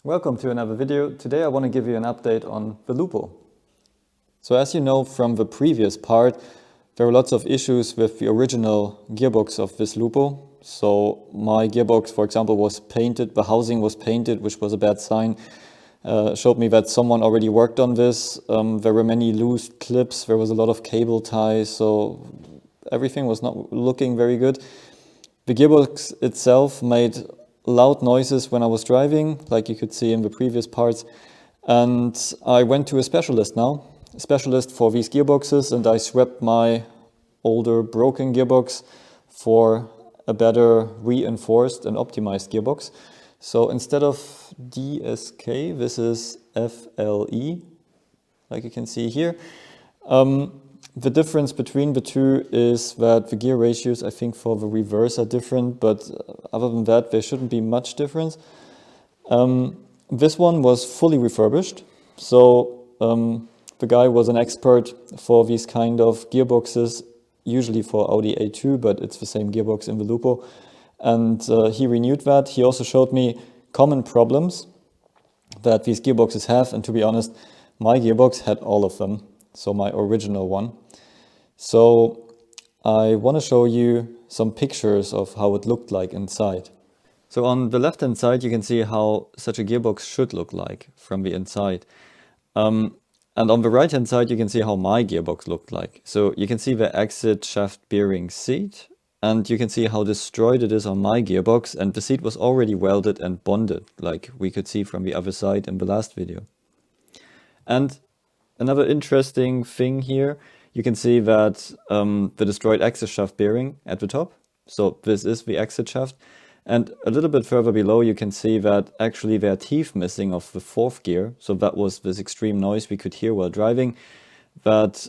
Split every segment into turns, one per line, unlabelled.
Welcome to another video. Today I want to give you an update on the Lupo. So as you know from the previous part, there were lots of issues with the original gearbox of this Lupo. So my gearbox, for example, was painted, the housing was painted, which was a bad sign. Showed me that someone already worked on this. There were many loose clips, there was a lot of cable ties, so everything was not looking very good. The gearbox itself made loud noises when I was driving, like you could see in the previous parts. And I went to a specialist now, a specialist for these gearboxes, and I swapped my older broken gearbox for a better reinforced and optimized gearbox. So instead of DSK, this is FLE, like you can see here. The difference between the two is that the gear ratios, I think, for the reverse are different, but other than that, there shouldn't be much difference. This one was fully refurbished, so the guy was an expert for these kind of gearboxes, usually for Audi A2, but it's the same gearbox in the Lupo. And he renewed that. He also showed me common problems that these gearboxes have, and to be honest, my gearbox had all of them, so my original one. So I want to show you some pictures of how it looked like inside. So on the left hand side you can see how such a gearbox should look like from the inside. And on the right hand side you can see how my gearbox looked like. So you can see the exit shaft bearing seat, and you can see how destroyed it is on my gearbox, and the seat was already welded and bonded, like we could see from the other side in the last video. And another interesting thing here, you can see that the destroyed exit shaft bearing at the top. So this is the exit shaft. And a little bit further below you can see that actually there are teeth missing of the fourth gear. So that was this extreme noise we could hear while driving. That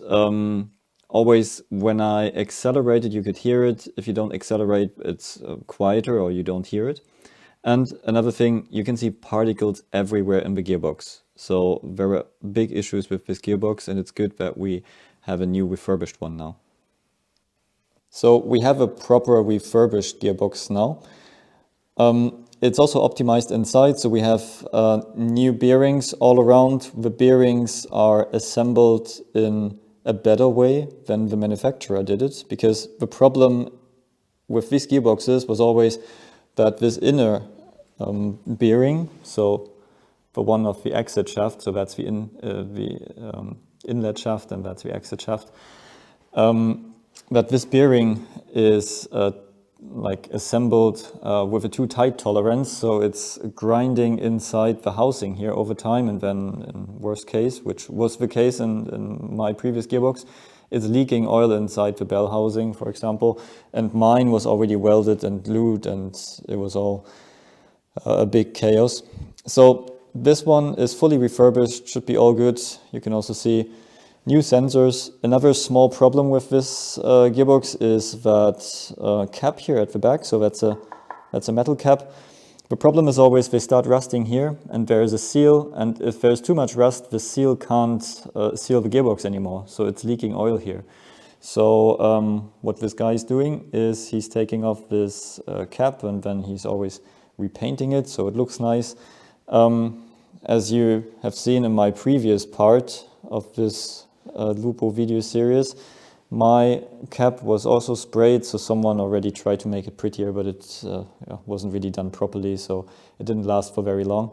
always when I accelerated you could hear it. If you don't accelerate it's quieter or you don't hear it. And another thing, you can see particles everywhere in the gearbox. So there were big issues with this gearbox, and it's good that we have a new refurbished one now. So we have a proper refurbished gearbox now. It's also optimized inside, so we have new bearings all around. The bearings are assembled in a better way than the manufacturer did it, because the problem with these gearboxes was always that this inner bearing, so the one of the exit shaft, so that's the inlet shaft and that's the exit shaft, that this bearing is like assembled with a too tight tolerance, so it's grinding inside the housing here over time, and then in worst case, which was the case in my previous gearbox, it's leaking oil inside the bell housing, for example, and mine was already welded and glued, and it was all a big chaos. So this one is fully refurbished, should be all good. You can also see new sensors. Another small problem with this gearbox is that cap here at the back, so that's a metal cap. The problem is always they start rusting here, and there is a seal, and if there's too much rust, the seal can't seal the gearbox anymore, so it's leaking oil here. So what this guy is doing is he's taking off this cap, and then he's always repainting it so it looks nice. As you have seen in my previous part of this Lupo video series, my cap was also sprayed, so someone already tried to make it prettier, but it wasn't really done properly, so it didn't last for very long.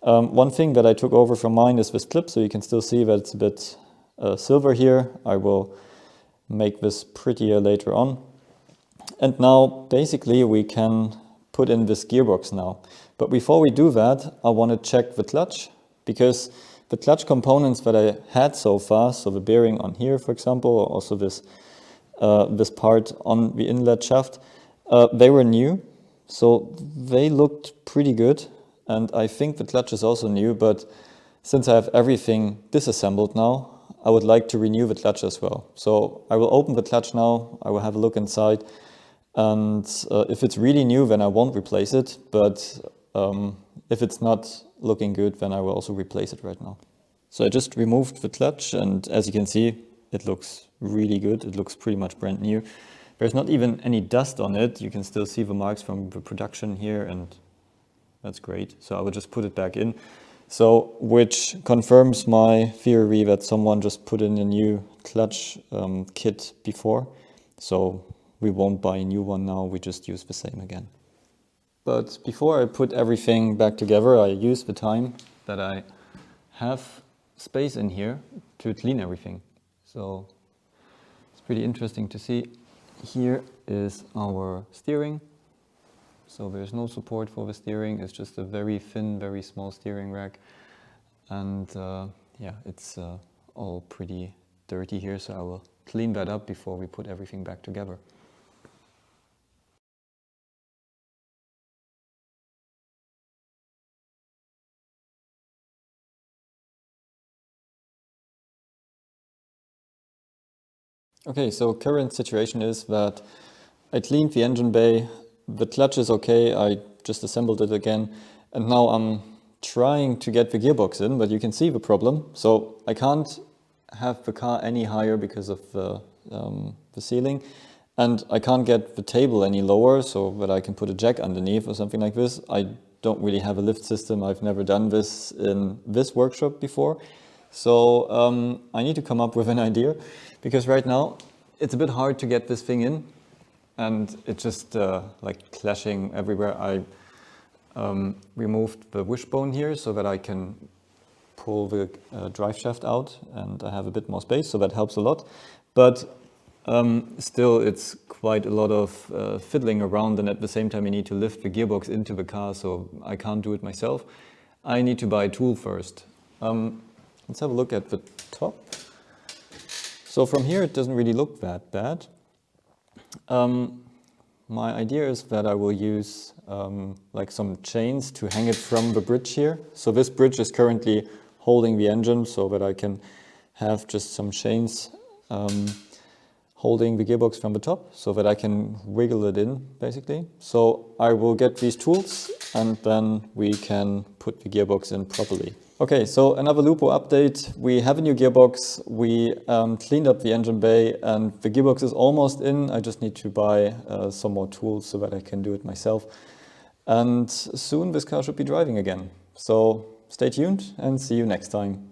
One thing that I took over from mine is this clip, so you can still see that it's a bit silver here. I will make this prettier later on. And now basically we can put in this gearbox now. But before we do that, I want to check the clutch, because the clutch components that I had so far, so the bearing on here, for example, or also this part on the inlet shaft, they were new, so they looked pretty good. And I think the clutch is also new, but since I have everything disassembled now, I would like to renew the clutch as well. So I will open the clutch now, I will have a look inside, and if it's really new, then I won't replace it, but if it's not looking good, then I will also replace it right now. So I just removed the clutch, and as you can see, it looks really good. It looks pretty much brand new. There's not even any dust on it. You can still see the marks from the production here, and That's great. So I will just put it back in. So, which confirms my theory that someone just put in a new clutch kit before. So we won't buy a new one now, we just use the same again. But before I put everything back together, I use the time that I have space in here to clean everything. So it's pretty interesting to see. Here is our steering. So there's no support for the steering, it's just a very thin, very small steering rack. And yeah, it's all pretty dirty here, so I will clean that up before we put everything back together. Okay, so current situation is that I cleaned the engine bay, the clutch is okay, I just assembled it again, and now I'm trying to get the gearbox in, but you can see the problem. So I can't have the car any higher because of the ceiling, and I can't get the table any lower so that I can put a jack underneath or something like this. I don't really have a lift system, I've never done this in this workshop before. So I need to come up with an idea, because right now it's a bit hard to get this thing in and it's just like clashing everywhere. I removed the wishbone here so that I can pull the drive shaft out and I have a bit more space, so that helps a lot. But still it's quite a lot of fiddling around, and at the same time you need to lift the gearbox into the car, so I can't do it myself. I need to buy a tool first. Let's have a look at the top. So from here it doesn't really look that bad. My idea is that I will use like some chains to hang it from the bridge here. So this bridge is currently holding the engine, so that I can have just some chains holding the gearbox from the top, so that I can wiggle it in, basically. So I will get these tools and then we can put the gearbox in properly. Okay, so another Lupo update. We have a new gearbox, we cleaned up the engine bay and the gearbox is almost in. I just need to buy some more tools so that I can do it myself. And soon this car should be driving again. So stay tuned and see you next time.